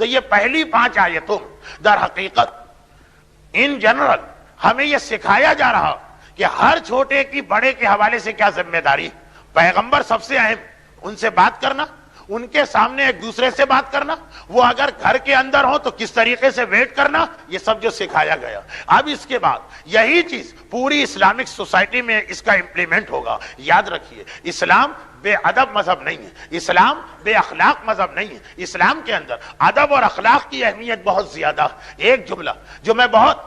تو یہ پہلی 5 آیتوں در حقیقت ان جنرل ہمیں یہ سکھایا جا رہا کہ ہر چھوٹے کی بڑے کے حوالے سے کیا ذمہ داری. پیغمبر سب سے اہم، ان سے بات کرنا، ان کے سامنے ایک دوسرے سے بات کرنا، وہ اگر گھر کے اندر ہو تو کس طریقے سے ویٹ کرنا، یہ سب جو سکھایا گیا. اب اس کے بعد یہی چیز پوری اسلامک سوسائٹی میں اس کا امپلیمنٹ ہوگا. یاد رکھیے، اسلام بے ادب مذہب نہیں ہے، اسلام بے اخلاق مذہب نہیں ہے. اسلام کے اندر ادب اور اخلاق کی اہمیت بہت زیادہ. ایک جملہ جو میں بہت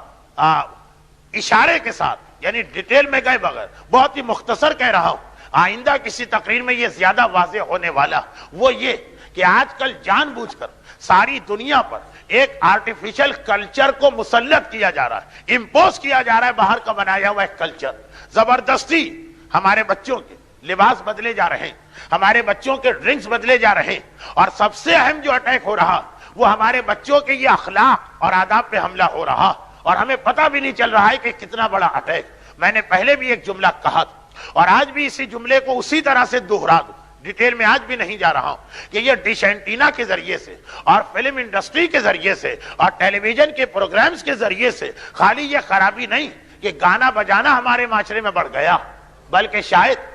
اشارے کے ساتھ، یعنی ڈیٹیل میں گئے بغیر بہت ہی مختصر کہہ رہا ہوں، آئندہ کسی تقریر میں یہ زیادہ واضح ہونے والا، وہ یہ کہ آج کل جان بوجھ کر ساری دنیا پر ایک آرٹیفیشل کلچر کو مسلط کیا جا رہا ہے، امپوز کیا جا رہا ہے باہر کا بنایا ہوا ایک کلچر. زبردستی ہمارے بچوں کے لباس بدلے جا رہے ہیں، ہمارے بچوں کے ڈرنکس بدلے جا رہے ہیں، اور سب سے اہم جو اٹیک ہو رہا وہ ہمارے بچوں کے یہ اخلاق اور آداب پہ حملہ ہو رہا، اور ہمیں پتہ بھی نہیں چل رہا ہے کہ کتنا بڑا اٹیک. میں نے پہلے بھی ایک جملہ کہا تھا اور آج بھی اسی جملے کو اسی طرح سے دوہرا دوں، ڈیٹیل میں آج بھی نہیں جا رہا ہوں، کہ یہ ڈش اینٹینا کے ذریعے سے اور فلم انڈسٹری کے ذریعے سے اور ٹیلی ویژن کے پروگرامز کے ذریعے سے خالی یہ خرابی نہیں کہ گانا بجانا ہمارے معاشرے میں بڑھ گیا، بلکہ شاید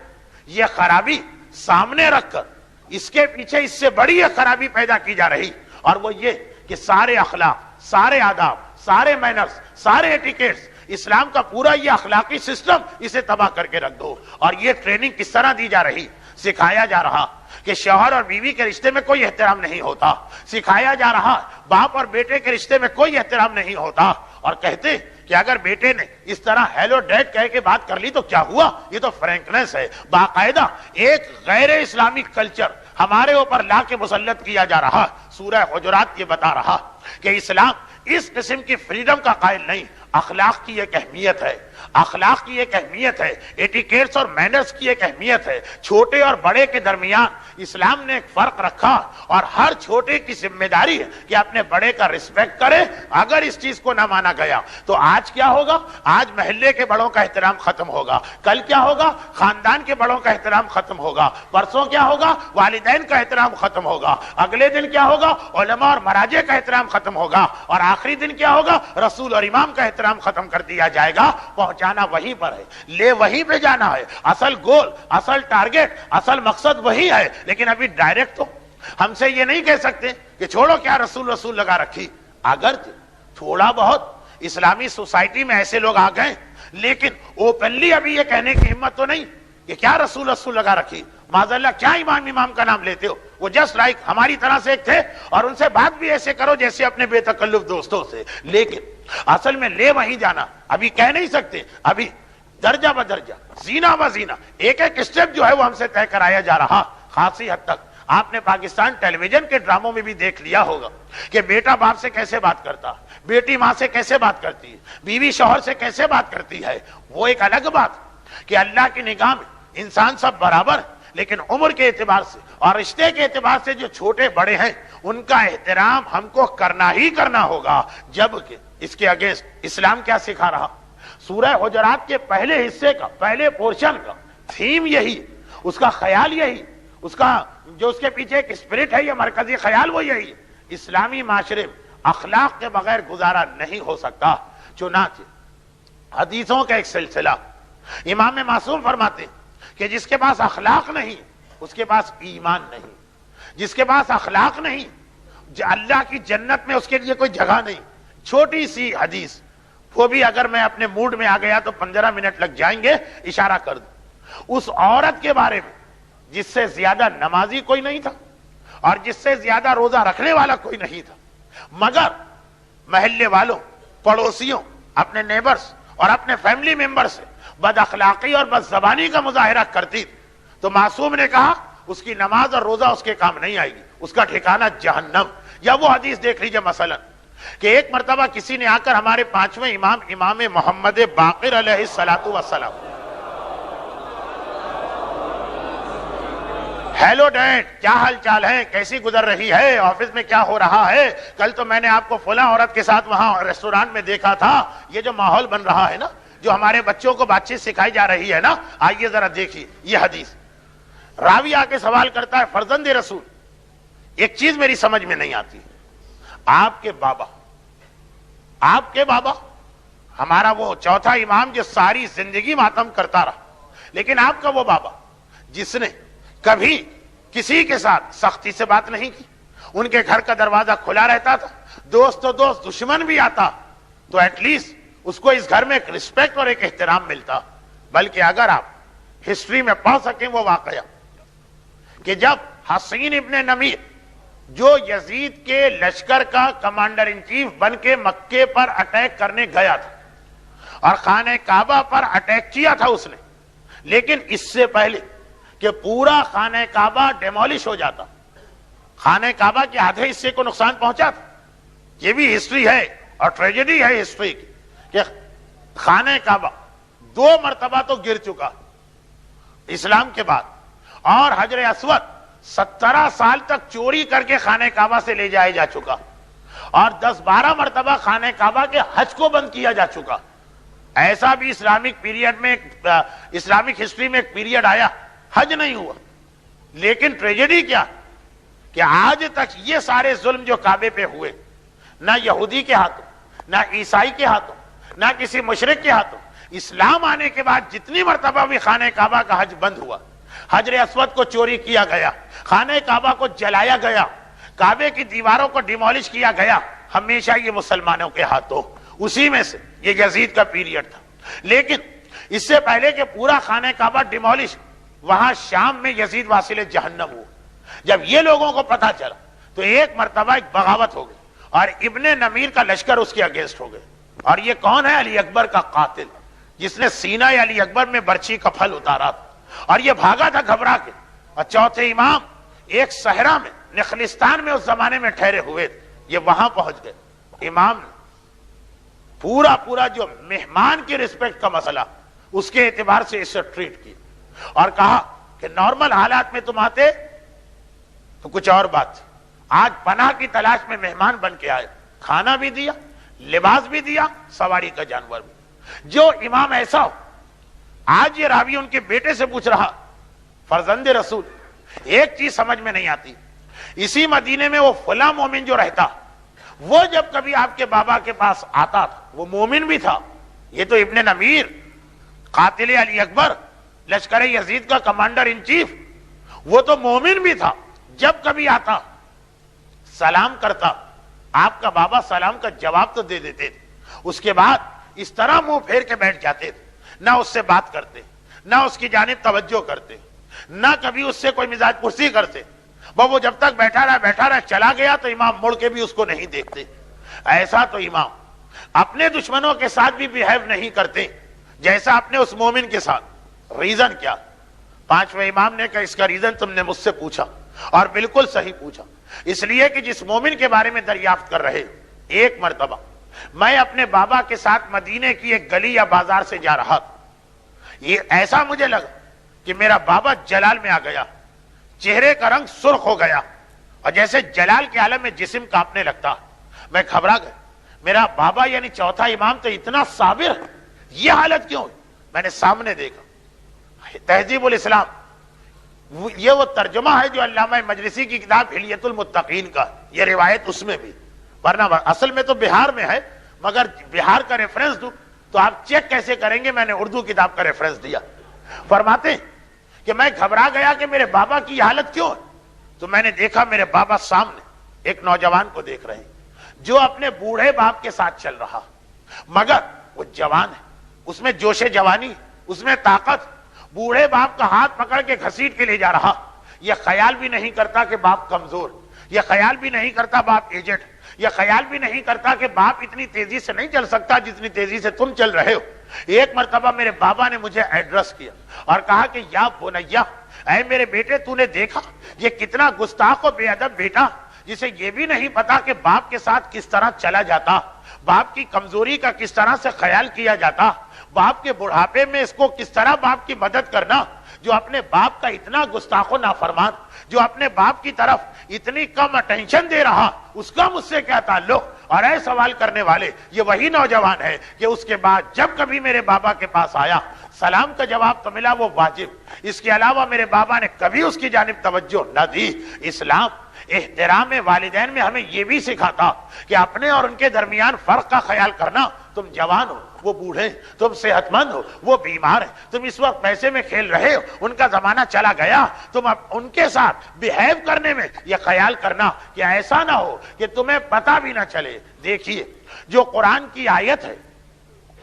یہ خرابی سامنے رکھ کر اس کے پیچھے اس سے بڑی ایک خرابی پیدا کی جا رہی، اور وہ یہ کہ سارے اخلاق، سارے آداب، سارے مینرز، سارے ایٹیکیٹس، اسلام کا پورا یہ اخلاقی سسٹم اسے تباہ کر کے رکھ دو. اور یہ ٹریننگ کس طرح دی جا رہی، سکھایا جا رہا کہ شوہر اور بیوی کے رشتے میں کوئی احترام نہیں ہوتا، سکھایا جا رہا باپ اور بیٹے کے رشتے میں کوئی احترام نہیں ہوتا، اور کہتے کہ اگر بیٹے نے اس طرح ہیلو ڈیڈ کہہ کے بات کر لی تو کیا ہوا، یہ تو فرینکنس ہے. باقاعدہ ایک غیر اسلامی کلچر ہمارے اوپر لا کے مسلط کیا جا رہا. سورہ حجرات یہ بتا رہا کہ اسلام اس قسم کی فریڈم کا قائل نہیں. اخلاق کی ایک اہمیت ہے، اخلاق کی ایک اہمیت ہے، ایٹیکیٹس اور مینرز کی ایک اہمیت ہے. چھوٹے اور بڑے کے درمیان اسلام نے ایک فرق رکھا، اور ہر چھوٹے کی ذمہ داری ہے کہ اپنے بڑے کا رسپیکٹ کرے. اگر اس چیز کو نہ مانا گیا تو آج کیا ہوگا، آج محلے کے بڑوں کا احترام ختم ہوگا، کل کیا ہوگا، خاندان کے بڑوں کا احترام ختم ہوگا، پرسوں کیا ہوگا، والدین کا احترام ختم ہوگا، اگلے دن کیا ہوگا، علماء اور مراجع کا احترام ختم ہوگا، اور آخری دن کیا ہوگا، رسول اور امام کا احترام ختم کر دیا جائے گا. پہنچانا وہیں پر ہے، لے وہیں پہ جانا ہے. اصل گول، اصل ٹارگٹ، اصل مقصد وہی ہے. لیکن ابھی ڈائریکٹ تو ہم سے یہ نہیں کہہ سکتے کہ چھوڑو کیا رسول لگا رکھی. اگر تھوڑا بہت اسلامی سوسائٹی میں ایسے لوگ آ گئے، لیکن اوپنلی ابھی یہ کہنے کی ہمت تو نہیں کہ کیا رسول لگا رکھی. معاذ کیا امام کا نام لیتے ہو. وہ جسٹ لائک ہماری طرح سے ایک تھے، اور ان سے بات بھی ایسے کرو جیسے اپنے بے تکلف دوستوں سے. لیکن اصل میں لے وہیں جانا ابھی کہہ نہیں سکتے. ابھی درجہ بدرجہ، زینہ بزینہ ایک ایک اسٹیپ جو ہے وہ ہم سے طے کرایا جا رہا. خاصی حد تک آپ نے پاکستان ٹیلی ویژن کے ڈراموں میں بھی دیکھ لیا ہوگا کہ بیٹا باپ سے کیسے بات کرتا، بیٹی ماں سے کیسے بات کرتی ہے، بیوی شوہر سے کیسے بات کرتی ہے. وہ ایک الگ بات کہ اللہ کی نگاہ میں انسان سب برابر، لیکن عمر کے اعتبار سے اور رشتے کے اعتبار سے جو چھوٹے بڑے ہیں ان کا احترام ہم کو کرنا ہی کرنا ہوگا. جبکہ اس کے اگینسٹ اسلام کیا سکھا رہا، سورہ حجرات کے پہلے حصے کا، پہلے پورشن کا تھیم یہی، اس کا خیال یہی، اس کا جو اس کے پیچھے ایک اسپرٹ ہے، یہ مرکزی خیال وہ یہی. اسلامی معاشرے میں اخلاق کے بغیر گزارا نہیں ہو سکتا. چنانچہ حدیثوں کا ایک سلسلہ، امام معصوم فرماتے ہیں کہ جس کے پاس اخلاق نہیں اس کے پاس ایمان نہیں، جس کے پاس اخلاق نہیں اللہ کی جنت میں اس کے لیے کوئی جگہ نہیں. چھوٹی سی حدیث، وہ بھی اگر میں اپنے موڈ میں آ گیا تو 15 منٹ لگ جائیں گے، اشارہ کر دوں. اس عورت کے بارے میں جس سے زیادہ نمازی کوئی نہیں تھا اور جس سے زیادہ روزہ رکھنے والا کوئی نہیں تھا، مگر محلے والوں، پڑوسیوں، اپنے نیبرز اور اپنے فیملی ممبر سے بد اخلاقی اور بد زبانی کا مظاہرہ کرتی تھی، تو معصوم نے کہا اس کی نماز اور روزہ اس کے کام نہیں آئے گی، اس کا ٹھکانہ جہنم. یا وہ حدیث دیکھ لیجئے مثلا کہ ایک مرتبہ کسی نے آ کر ہمارے 5ویں امام محمد باقر علیہ السلام، ہیلو ڈیڈ، کیا حال چال ہے، کیسی گزر رہی ہے، آفس میں کیا ہو رہا ہے، کل تو میں نے آپ کو فلاں عورت کے ساتھ وہاں ریسٹورانٹ میں دیکھا تھا. یہ جو ماحول بن رہا ہے نا، جو ہمارے بچوں کو بات چیت سکھائی جا رہی ہے نا، آئیے ذرا دیکھیے یہ حدیث. راوی آ کے سوال کرتا ہے، فرزند رسول ایک چیز میری سمجھ میں نہیں آتی، آپ کے بابا ہمارا وہ چوتھا امام جو ساری زندگی ماتم کرتا رہا، لیکن آپ کا وہ بابا جس نے کبھی کسی کے ساتھ سختی سے بات نہیں کی، ان کے گھر کا دروازہ کھلا رہتا تھا، دوست تو دوست، دشمن بھی آتا تو ایٹ لیسٹ اس کو اس گھر میں ایک رسپیکٹ اور ایک احترام ملتا۔ بلکہ اگر آپ ہسٹری میں پڑھ سکیں وہ واقعہ کہ جب حسین ابن نمیر جو یزید کے لشکر کا کمانڈر ان چیف بن کے مکے پر اٹیک کرنے گیا تھا اور خانہ کعبہ پر اٹیک کیا تھا اس نے، لیکن اس سے پہلے کہ پورا خانہ کعبہ ڈیمولش ہو جاتا، خانہ کعبہ کے آدھے حصے کو نقصان پہنچا تھا۔ یہ بھی ہسٹری ہے اور ٹریجڈی ہے ہسٹری کی کہ خانہ کعبہ 2 مرتبہ تو گر چکا اسلام کے بعد، اور حجر اسود 17 سال تک چوری کر کے خانہ کعبہ سے لے جایا جا چکا، اور 10-12 مرتبہ خانہ کعبہ کے حج کو بند کیا جا چکا۔ ایسا بھی اسلامک پیریڈ میں اسلامک ہسٹری میں ایک پیریڈ آیا حج نہیں ہوا، لیکن ٹریجڈی کیا کہ آج تک یہ سارے ظلم جو کعبے پہ ہوئے، نہ یہودی کے ہاتھوں، نہ عیسائی کے ہاتھوں، نہ کسی مشرک کے ہاتھوں، اسلام آنے کے بعد جتنی مرتبہ بھی خانہ کعبہ کا حج بند ہوا، حجر اسود کو چوری کیا گیا، خانہ کعبہ کو جلایا گیا، کعبے کی دیواروں کو ڈیمولش کیا گیا، ہمیشہ یہ مسلمانوں کے ہاتھوں۔ اسی میں سے یہ یزید کا پیریڈ تھا، لیکن اس سے پہلے کہ پورا خانہ کعبہ ڈیمولش، وہاں شام میں یزید واصل جہنم ہوا۔ جب یہ لوگوں کو پتا چلا تو ایک مرتبہ ایک بغاوت ہو گئی اور ابن نمیر کا لشکر اس کے اگینسٹ ہو گئے۔ اور یہ کون ہے؟ علی اکبر کا قاتل، جس نے سینہ علی اکبر میں برچی کا پھل اتارا تھا، اور یہ بھاگا تھا گھبرا کے۔ اور چوتھے امام ایک صحرا میں، نخلستان میں اس زمانے میں ٹھہرے ہوئے تھے، یہ وہاں پہنچ گئے۔ امام نے پورا جو مہمان کی رسپیکٹ کا مسئلہ، اس کے اعتبار سے اسے ٹریٹ کیا اور کہا کہ نارمل حالات میں تم آتے تو کچھ اور بات تھی، آج پناہ کی تلاش میں مہمان بن کے آئے، کھانا بھی دیا، لباس بھی دیا، سواری کا جانور بھی۔ جو امام ایسا ہو، آج یہ راوی ان کے بیٹے سے پوچھ رہا، فرزند رسول، ایک چیز سمجھ میں نہیں آتی، اسی مدینے میں وہ فلاں مومن جو رہتا، وہ جب کبھی آپ کے بابا کے پاس آتا تھا وہ مومن بھی تھا، یہ تو ابن نمیر قاتل علی اکبر لشکر یزید کا کمانڈر ان چیف، وہ تو مومن بھی تھا، جب کبھی آتا سلام کرتا، آپ کا بابا سلام کا جواب تو دے دیتے تھے، اس کے بعد اس طرح منہ پھیر کے بیٹھ جاتے تھے، نہ اس سے بات کرتے، نہ اس کی جانب توجہ کرتے، نہ کبھی اس سے کوئی مزاج پرسی کرتے۔ وہ جب تک بیٹھا رہا چلا گیا تو امام مڑ کے بھی اس کو نہیں دیکھتے۔ ایسا تو امام اپنے دشمنوں کے ساتھ بھی بیہیو نہیں کرتے جیسا اپنے اس مومن کے ساتھ۔ ریزن کیا؟ پانچویں امام نے کہا اس کا ریزن تم نے مجھ سے پوچھا اور بالکل صحیح پوچھا، اس لیے کہ جس مومن کے بارے میں دریافت کر رہے، ایک مرتبہ میں اپنے بابا کے ساتھ مدینے کی ایک گلی یا بازار سے جا رہا تھا، یہ ایسا مجھے لگا کہ میرا بابا جلال میں آ گیا، چہرے کا رنگ سرخ ہو گیا اور جیسے جلال کے عالم میں جسم کانپنے لگتا، میں گھبرا گیا۔ میرا بابا یعنی چوتھا امام تو اتنا صابر ہے، یہ حالت کیوں ہوئی؟ میں نے سامنے دیکھا، تہذیب الاسلام، یہ وہ ترجمہ ہے جو علامہ مجلسی کی کتاب حلیت المتقین کا، یہ روایت اس میں بھی، ورنہ اصل میں تو بہار میں ہے، مگر بہار کا ریفرنس دوں تو آپ چیک کیسے کریں گے؟ میں نے اردو کتاب کا ریفرنس دیا۔ فرماتے ہیں کہ میں گھبرا گیا کہ میرے بابا کی حالت کیوں ہے، تو میں نے دیکھا میرے بابا سامنے ایک نوجوان کو دیکھ رہے ہیں جو اپنے بوڑھے باپ کے ساتھ چل رہا، مگر وہ جوان ہے، اس میں جوش جوانی، اس میں طاقت، بوڑھے باپ کا ہاتھ پکڑ کے گھسیٹ کے لے جا رہا، یہ خیال بھی نہیں کرتا کہ باپ کمزور، یہ خیال بھی نہیں کرتا باپ ایجڈ، یہ خیال بھی نہیں کرتا کہ باپ اتنی تیزی سے نہیں چل سکتا جتنی تیزی سے تم چل رہے ہو۔ ایک مرتبہ میرے بابا نے مجھے ایڈریس کیا اور کہا کہ یا بنیا، اے میرے بیٹے، تو نے دیکھا یہ کتنا گستاخ و بے ادب بیٹا، جسے یہ بھی نہیں پتا کہ باپ کے ساتھ کس طرح چلا جاتا، باپ کی کمزوری کا کس طرح سے خیال کیا جاتا، باپ کے بڑھاپے میں اس کو کس طرح باپ کی مدد کرنا، جو اپنے باپ کا اتنا گستاخ و نافرمان، جو اپنے باپ کی طرف اتنی کم اٹینشن دے رہا، اس کا مجھ سے کیا تعلق؟ اور اے سوال کرنے والے، یہ وہی نوجوان ہے کہ اس کے بعد جب کبھی میرے بابا کے پاس آیا، سلام کا جواب تو ملا وہ واجب، اس کے علاوہ میرے بابا نے کبھی اس کی جانب توجہ نہ دی۔ اسلام احترام والدین میں ہمیں یہ بھی سکھاتا کہ اپنے اور ان کے درمیان فرق کا خیال کرنا. تم جوان ہو، وہ بوڑھے ہیں، تم صحت مند ہو، وہ بیمار ہیں، تم اس وقت پیسے میں کھیل رہے ہو، ان کا زمانہ چلا گیا. تم اب ان کے ساتھ بیہیو کرنے میں یہ خیال کرنا کہ ایسا نہ ہو کہ تمہیں پتہ بھی نہ چلے. دیکھیے جو قرآن کی آیت ہے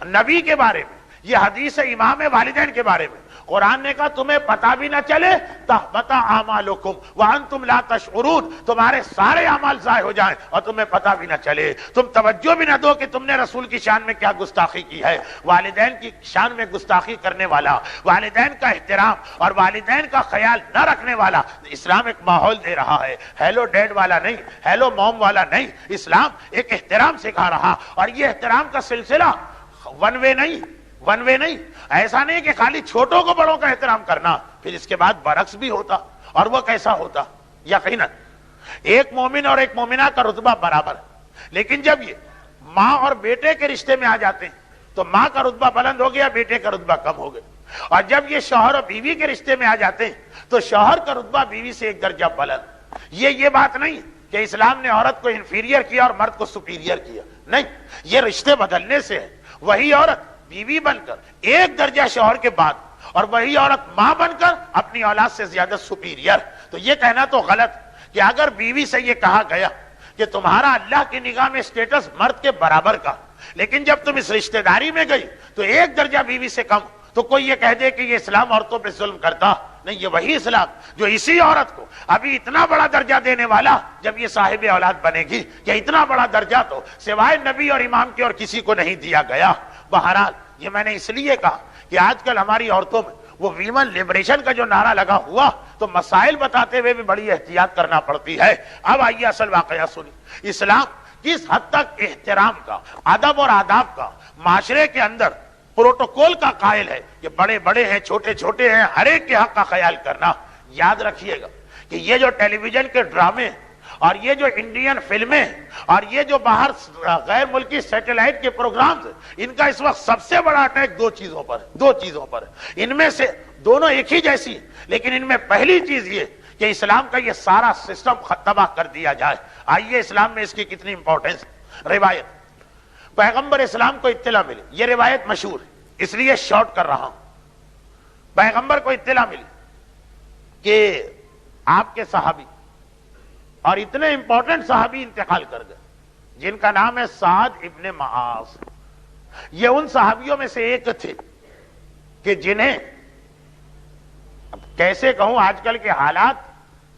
نبی کے بارے میں، یہ حدیث ہے امام والدین کے بارے میں. قرآن نے کہا تمہیں پتہ بھی نہ چلے تحبط اعمالکم وانتم لا تشعرون، تمہارے سارے اعمال ضائع ہو جائیں اور تمہیں پتہ بھی نہ چلے. تم توجہ بھی نہ دو کہ تم نے رسول کی شان میں کیا گستاخی کی ہے. والدین کی شان میں گستاخی کرنے والا، والدین کا احترام اور والدین کا خیال نہ رکھنے والا، اسلام ایک ماحول دے رہا ہے. ہیلو ڈیڈ والا نہیں، ہیلو موم والا نہیں. اسلام ایک احترام سکھا رہا، اور یہ احترام کا سلسلہ ون وے نہیں. ایسا نہیں کہ خالی چھوٹوں کو بڑوں کا احترام کرنا، پھر اس کے بعد برعکس بھی ہوتا. اور وہ کیسا ہوتا؟ یقیناً ایک مومن اور ایک مومنہ کا رتبہ برابر، لیکن جب یہ ماں اور بیٹے کے رشتے میں آ جاتے ہیں تو ماں کا رتبہ بلند ہو گیا، بیٹے کا رتبہ کم ہو گیا. اور جب یہ شوہر اور بیوی کے رشتے میں آ جاتے ہیں تو شوہر کا رتبہ بیوی سے ایک درجہ بلند. یہ بات نہیں کہ اسلام نے عورت کو انفیریئر کیا اور مرد کو سپیریئر کیا، نہیں، یہ رشتے بدلنے سے ہے. وہی عورت بیوی بن کر ایک درجہ شوہر کے بعد، اور وہی عورت ماں بن کر اپنی اولاد سے زیادہ سپیریئر. تو یہ کہنا تو غلط کہ اگر بیوی سے یہ کہا گیا کہ تمہارا اللہ کی نگاہ میں اسٹیٹس مرد کے برابر کا، لیکن جب تم اس رشتہ داری میں گئی تو ایک درجہ بیوی سے کم، تو کوئی یہ کہہ دے کہ یہ اسلام عورتوں پہ ظلم کرتا. نہیں، یہ وہی اسلام جو اسی عورت کو ابھی اتنا بڑا درجہ دینے والا جب یہ صاحب اولاد بنے گی، کہ اتنا بڑا درجہ تو سوائے نبی اور امام کے اور کسی کو نہیں دیا گیا. بہرحال یہ میں نے اس لیے کہا کہ آج کل ہماری عورتوں میں وہ ویمن لبریشن کا جو نعرہ لگا ہوا تو مسائل بتاتے ہوئے بھی بڑی احتیاط کرنا پڑتی ہے. اب آئیے اصل واقعہ سنی. اسلام کس حد تک احترام کا، ادب اور آداب کا معاشرے کے اندر پروٹوکول کا قائل ہے کہ بڑے بڑے ہیں، چھوٹے چھوٹے ہیں، ہر ایک کے حق کا خیال کرنا. یاد رکھیے گا کہ یہ جو ٹیلی ویژن کے ڈرامے اور یہ جو انڈین فلمیں اور یہ جو باہر غیر ملکی سیٹلائٹ کے پروگرامز، ان کا اس وقت سب سے بڑا اٹیک دو چیزوں پر. ان میں سے دونوں ایک ہی جیسی، لیکن ان میں پہلی چیز یہ کہ اسلام کا یہ سارا سسٹم تباہ کر دیا جائے. آئیے اسلام میں اس کی کتنی امپورٹنس. روایت پیغمبر اسلام کو اطلاع ملی، یہ روایت مشہور ہے اس لیے شارٹ کر رہا ہوں. پیغمبر کو اطلاع ملی کہ آپ کے صحابی اور اتنے امپورٹنٹ صحابی انتقال کر گئے جن کا نام ہے سعد ابن معاذ. یہ ان صحابیوں میں سے ایک تھے کہ جنہیں، اب کیسے کہوں، آج کل کے حالات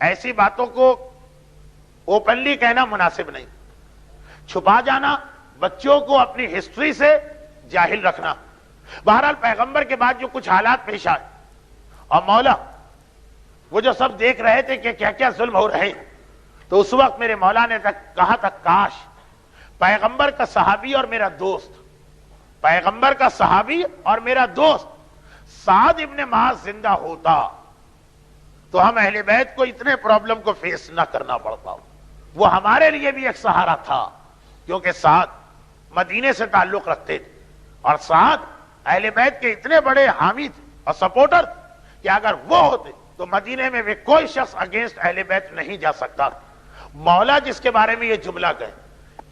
ایسی باتوں کو اوپنلی کہنا مناسب نہیں، چھپا جانا، بچوں کو اپنی ہسٹری سے جاہل رکھنا. بہرحال پیغمبر کے بعد جو کچھ حالات پیش آئے اور مولا وہ جو سب دیکھ رہے تھے کہ کیا کیا ظلم ہو رہے ہیں، تو اس وقت میرے مولا نے کہا تھا کاش پیغمبر کا صحابی اور میرا دوست، پیغمبر کا صحابی اور میرا دوست سعد ابن معاذ زندہ ہوتا تو ہم اہل بیت کو اتنے پرابلم کو فیس نہ کرنا پڑتا. وہ ہمارے لیے بھی ایک سہارا تھا، کیونکہ سعد مدینے سے تعلق رکھتے تھے اور سعد اہل بیت کے اتنے بڑے حامی تھے اور سپورٹر تھے کہ اگر وہ ہوتے تو مدینے میں بھی کوئی شخص اگینسٹ اہل بیت نہیں جا سکتا. مولا جس کے بارے میں یہ جملہ کہے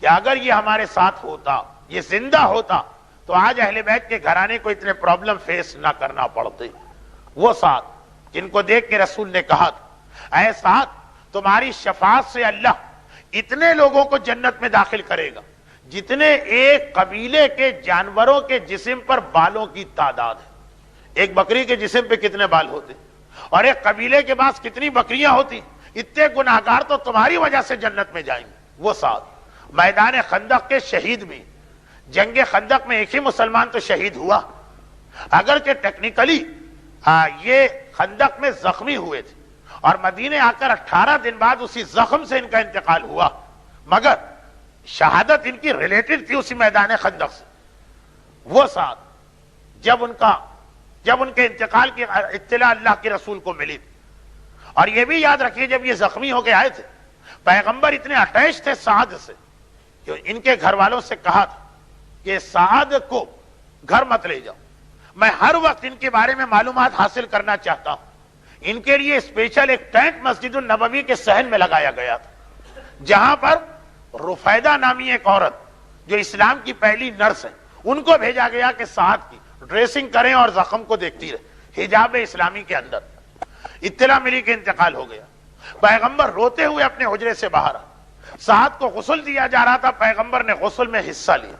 کہ اگر یہ ہمارے ساتھ ہوتا، یہ زندہ ہوتا، تو آج اہل بیت کے گھرانے کو اتنے پرابلم فیس نہ کرنا پڑتے. وہ سعد جن کو دیکھ کے رسول نے کہا تھا اے سعد تمہاری شفاعت سے اللہ اتنے لوگوں کو جنت میں داخل کرے گا جتنے ایک قبیلے کے جانوروں کے جسم پر بالوں کی تعداد ہے. ایک بکری کے جسم پہ کتنے بال ہوتے اور ایک قبیلے کے پاس کتنی بکریاں ہوتی. اتنے گناہگار تو تمہاری وجہ سے جنت میں جائیں گے. وہ سعد میدان خندق کے شہید بھی، جنگ خندق میں ایک ہی مسلمان تو شہید ہوا، اگرچہ ٹیکنیکلی یہ خندق میں زخمی ہوئے تھے اور مدینے آ کر 18 دن بعد اسی زخم سے ان کا انتقال ہوا، مگر شہادت ان کی ریلیٹڈ تھی اسی میدان خندق سے. وہ سعد جب ان کے انتقال کی اطلاع اللہ کے رسول کو ملی تھی، اور یہ بھی یاد رکھیے جب یہ زخمی ہو کے آئے تھے پیغمبر اتنے اٹیچ تھے سعد سے کہ ان کے گھر والوں سے کہا تھا کہ سعد کو گھر مت لے جاؤ، میں ہر وقت ان کے بارے میں معلومات حاصل کرنا چاہتا ہوں. ان کے لیے اسپیشل ایک ٹینٹ مسجد النبوی کے صحن میں لگایا گیا تھا، جہاں پر رفیدہ نامی ایک عورت جو اسلام کی پہلی نرس ہے، ان کو بھیجا گیا کہ سعد کی ڈریسنگ کریں اور زخم کو دیکھتی رہے، حجاب اسلامی کے اندر۔ اطلاع ملی کہ انتقال ہو گیا، پیغمبر روتے ہوئے اپنے حجرے سے باہر آئے، سعد کو غسل دیا جا رہا تھا، پیغمبر نے غسل میں حصہ لیا،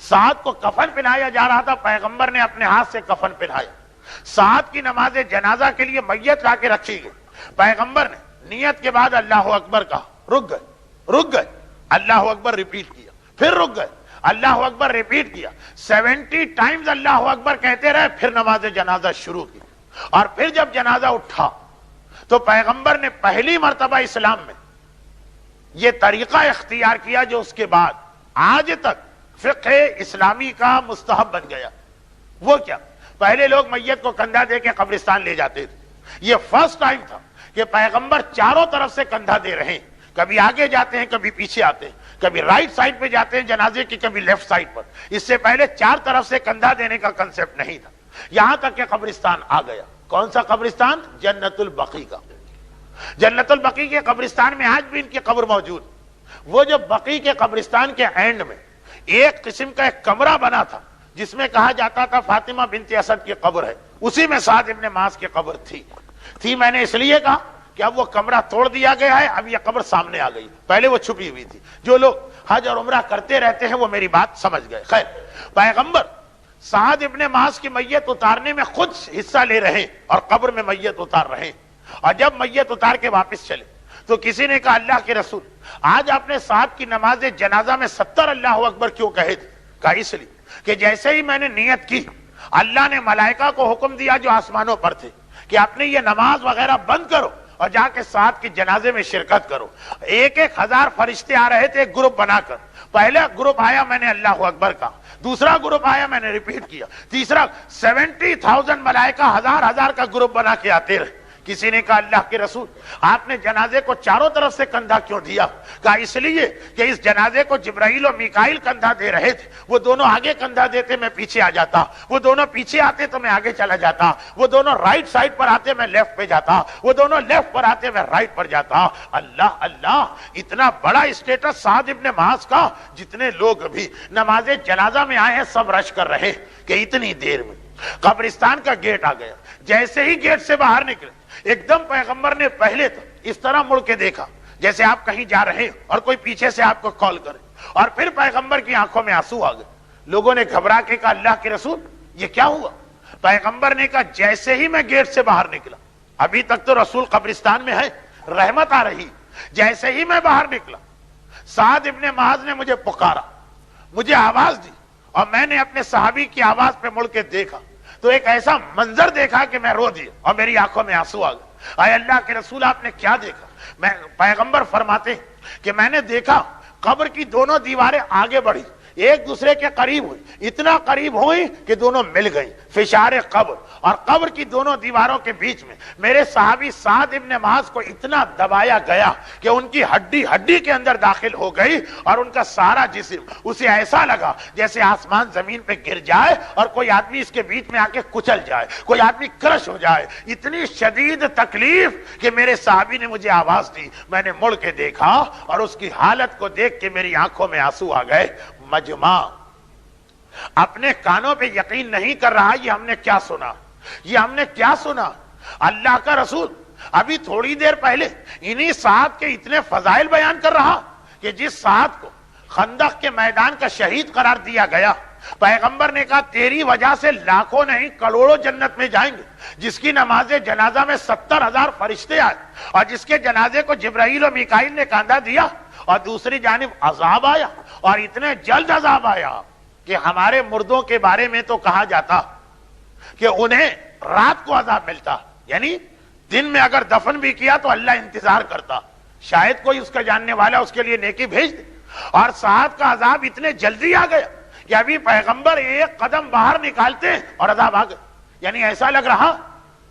سعد کو کفن پہنایا جا رہا تھا، پیغمبر نے اپنے ہاتھ سے کفن پہنایا، سعد کی نماز جنازہ کے لیے میت لا کے رکھی گئی، پیغمبر نے نیت کے بعد اللہ اکبر کہا، رک گئے، اللہ اکبر ریپیٹ کیا، پھر رک گئے، اللہ اکبر ریپیٹ کیا، 70 ٹائمز اللہ اکبر کہتے رہے، پھر نماز جنازہ شروع کی، اور پھر جب جنازہ اٹھا تو پیغمبر نے پہلی مرتبہ اسلام میں یہ طریقہ اختیار کیا جو اس کے بعد آج تک فقہ اسلامی کا مستحب بن گیا۔ وہ کیا؟ پہلے لوگ میت کو کندھا دے کے قبرستان لے جاتے تھے، یہ فرسٹ ٹائم تھا کہ پیغمبر چاروں طرف سے کندھا دے رہے ہیں، کبھی آگے جاتے ہیں، کبھی پیچھے آتے ہیں، کبھی رائٹ سائڈ پہ جاتے ہیں جنازے کی، کبھی لیفٹ سائڈ پر۔ اس سے پہلے چار طرف سے کندھا دینے کا کنسپٹ نہیں تھا، یہاں تک کہ قبرستان آ گیا۔ کون سا قبرستان؟ جنت البقیع کا۔ جنت البقیع کے قبرستان میں آج بھی ان کی قبر موجود۔ وہ جو بقیع کے قبرستان کے اینڈ میں ایک قسم کا ایک کمرہ بنا تھا جس میں کہا جاتا تھا فاطمہ بنت اسد کی قبر ہے، اسی میں سعد ابن معاذ کی قبر تھی میں نے اس لیے کہا کہ اب وہ کمرہ توڑ دیا گیا ہے، اب یہ قبر سامنے آ گئی، پہلے وہ چھپی ہوئی تھی۔ جو لوگ حج اور عمرہ کرتے رہتے ہیں وہ میری بات سمجھ گئے۔ خیر، پیغمبر سعد ابن معاذ کی میت اتارنے میں خود حصہ لے رہے ہیں اور قبر میں میت اتار رہے ہیں، اور جب میت اتار کے واپس چلے تو کسی نے کہا اللہ کے رسول آج آپ نے سعد کی نماز جنازہ میں 70 اللہ اکبر کیوں کہے تھے؟ کہا اس لیے کہ جیسے ہی میں نے نیت کی، اللہ نے ملائکہ کو حکم دیا جو آسمانوں پر تھے کہ اپنے یہ نماز وغیرہ بند کرو اور جا کے سعد کے جنازے میں شرکت کرو۔ 1,000 فرشتے آ رہے تھے گروپ بنا کر، پہلا گروپ آیا میں نے اللہ اکبر کہا، دوسرا گروپ آیا میں نے ریپیٹ کیا، تیسرا 70,000 ملائکہ ہزار کا گروپ بنا کے آتے رہے۔ کسی نے کہا اللہ کے رسول آپ نے جنازے کو چاروں طرف سے کندھا کیوں دیا؟ کہا اس لیے کہ اس جنازے کو جبرائیل اور میکائیل کندھا دے رہے تھے، وہ دونوں آگے کندھا دیتے میں پیچھے آ جاتا، وہ دونوں پیچھے آتے تو میں آگے چلا جاتا، وہ دونوں رائٹ سائڈ پر آتے میں لیفٹ پہ جاتا، وہ دونوں لیفٹ پر آتے میں رائٹ پر جاتا۔ اللہ، اتنا بڑا اسٹیٹس سعد ابن معاذ کا، جتنے لوگ بھی نماز جنازہ میں آئے ہیں سب رش کر رہے کہ اتنی دیر میں قبرستان کا گیٹ آ گیا۔ جیسے ہی گیٹ سے باہر نکلے ایک دم پیغمبر نے پہلے تو اس طرح مڑ کے دیکھا جیسے آپ کہیں جا رہے ہیں اور کوئی پیچھے سے آپ کو کال کرے، اور پھر پیغمبر کی آنکھوں میں آنسو آ گئے۔ لوگوں نے گھبرا کے کہا اللہ کے رسول یہ کیا ہوا؟ پیغمبر نے کہا جیسے ہی میں گیٹ سے باہر نکلا، ابھی تک تو رسول قبرستان میں ہے، رحمت آ رہی، جیسے ہی میں باہر نکلا سعد ابن معاذ نے مجھے پکارا، مجھے آواز دی، اور میں نے اپنے صحابی کی آواز پہ مڑ کے دیکھا تو ایک ایسا منظر دیکھا کہ میں رو دیا اور میری آنکھوں میں آنسو آ گئے۔ اے اللہ کے رسول آپ نے کیا دیکھا؟ میں پیغمبر فرماتے ہیں کہ میں نے دیکھا قبر کی دونوں دیواریں آگے بڑھی، ایک دوسرے کے قریب ہوئی، اتنا قریب ہوئی کہ دونوں مل گئی، فشار قبر، اور قبر کی دونوں دیواروں کے بیچ میں میرے صحابی سعد ابن معاذ کو اتنا دبایا گیا کہ ان کی ہڈی کے اندر داخل ہو گئی، اور ان کا سارا جسم اسے ایسا لگا جیسے آسمان زمین پہ گر جائے اور کوئی آدمی اس کے بیچ میں آ کے کچل جائے، کوئی آدمی کرش ہو جائے۔ اتنی شدید تکلیف کہ میرے صحابی نے مجھے آواز دی، میں نے مڑ کے دیکھا اور اس کی حالت کو دیکھ کے میری آنکھوں میں آنسو آ گئے۔ مجمع اپنے کانوں پہ یقین نہیں کر رہا، یہ ہم نے کیا سنا؟ اللہ کا رسول ابھی تھوڑی دیر پہلے انہی سعد کے اتنے فضائل بیان کر رہا کہ جس سعد کو خندق کے میدان کا شہید قرار دیا گیا، پیغمبر نے کہا تیری وجہ سے لاکھوں نہیں کروڑوں جنت میں جائیں گے، جس کی نماز جنازہ میں 70,000 فرشتے آئے اور جس کے جنازے کو جبرائیل اور میکائیل نے کاندھا دیا، اور دوسری جانب عذاب آیا، اور اتنے جلد عذاب آیا کہ ہمارے مردوں کے بارے میں تو کہا جاتا کہ انہیں رات کو عذاب ملتا، یعنی دن میں اگر دفن بھی کیا تو اللہ انتظار کرتا، شاید کوئی اس کا جاننے والا اس کے لیے نیکی بھیج دے، اور سعد کا عذاب اتنے جلدی آ گیا کہ ابھی پیغمبر ایک قدم باہر نکالتے اور عذاب آ گئے۔ یعنی ایسا لگ رہا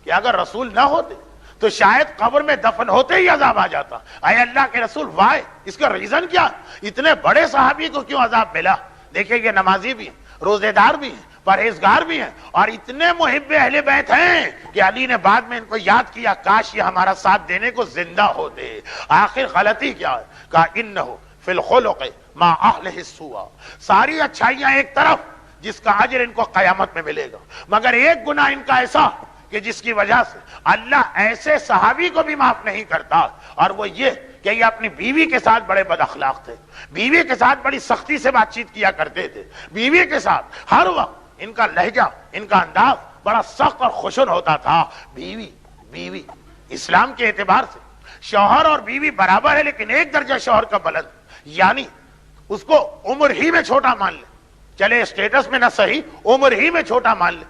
کہ اگر رسول نہ ہوتے تو شاید قبر میں دفن ہوتے ہی عذاب آ جاتا۔ اے اللہ کے رسول وائے، اس کا ریزن کیا؟ اتنے بڑے صحابی کو کیوں عذاب ملا؟ دیکھیں یہ نمازی بھی ہیں، روزے دار بھی ہیں، پرہیزگار بھی ہیں اور اتنے محب اہل بیت ہیں کہ علی نے بعد میں ان کو یاد کیا کاش یہ ہمارا ساتھ دینے کو زندہ ہوتے. آخر غلطی کیا ہے؟ کہا انہو فی الخلق ما اہلہ السوء. ساری اچھائیاں ایک طرف جس کا اجر ان کو قیامت میں ملے گا، مگر ایک گناہ ان کا ایسا کہ جس کی وجہ سے اللہ ایسے صحابی کو بھی معاف نہیں کرتا، اور وہ یہ کہ یہ اپنی بیوی کے ساتھ بڑے بد اخلاق تھے، بیوی کے ساتھ بڑی سختی سے بات چیت کیا کرتے تھے، بیوی کے ساتھ ہر وقت ان کا لہجہ، ان کا انداز بڑا سخت اور خشن ہوتا تھا. بیوی اسلام کے اعتبار سے شوہر اور بیوی برابر ہے، لیکن ایک درجہ شوہر کا بلند، یعنی اس کو عمر ہی میں چھوٹا مان لے، چلے اسٹیٹس میں نہ صحیح، عمر ہی میں چھوٹا مان لے.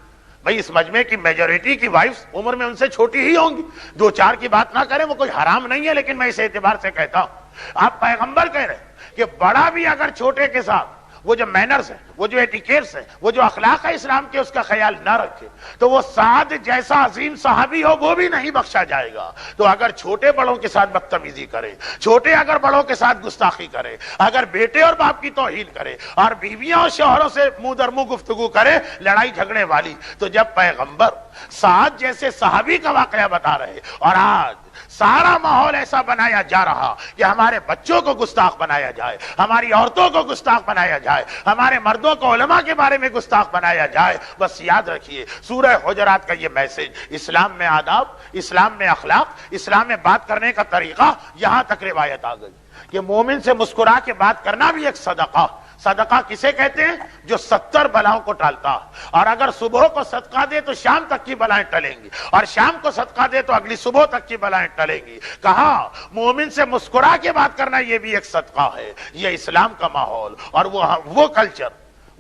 بھئی اس مجمع کی میجورٹی کی وائفز عمر میں ان سے چھوٹی ہی ہوں گی، دو چار کی بات نہ کریں، وہ کوئی حرام نہیں ہے، لیکن میں اس اعتبار سے کہتا ہوں. آپ پیغمبر کہہ رہے ہیں کہ بڑا بھی اگر چھوٹے کے ساتھ وہ جو مینرز ہیں، وہ جو ایٹیکیٹس ہیں، وہ جو اخلاق ہے اسلام کے، اس کا خیال نہ رکھے تو وہ سعد جیسا عظیم صحابی ہو وہ بھی نہیں بخشا جائے گا. تو اگر چھوٹے بڑوں کے ساتھ بدتمیزی کرے، چھوٹے اگر بڑوں کے ساتھ گستاخی کرے، اگر بیٹے اور باپ کی توہین کرے، اور بیویاں اور شوہروں سے منہ در منہ گفتگو کرے لڑائی جھگڑے والی، تو جب پیغمبر سعد جیسے صحابی کا واقعہ بتا رہے اور آج سارا ماحول ایسا بنایا جا رہا کہ ہمارے بچوں کو گستاخ بنایا جائے، ہماری عورتوں کو گستاخ بنایا جائے، ہمارے مردوں کو علماء کے بارے میں گستاخ بنایا جائے، بس یاد رکھیے سورہ حجرات کا یہ میسج، اسلام میں آداب، اسلام میں اخلاق، اسلام میں بات کرنے کا طریقہ، یہاں تک روایت آ گئی کہ مومن سے مسکرا کے بات کرنا بھی ایک صدقہ. صدقہ کسے کہتے ہیں؟ جو 70 بلاؤں کو ٹالتا، اور اگر صبح کو صدقہ دے تو شام تک کی بلائیں ٹلیں گی، اور شام کو صدقہ دے تو اگلی صبح تک کی بلائیں ٹلیں گی. کہا مومن سے مسکرا کے بات کرنا یہ بھی ایک صدقہ ہے. یہ اسلام کا ماحول اور وہ کلچر،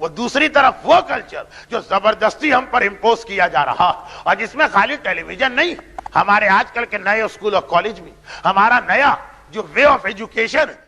وہ دوسری طرف وہ کلچر جو زبردستی ہم پر امپوز کیا جا رہا، اور جس میں خالی ٹیلی ویژن نہیں، ہمارے آج کل کے نئے اسکول اور کالج میں ہمارا نیا جو وے آف ایجوکیشن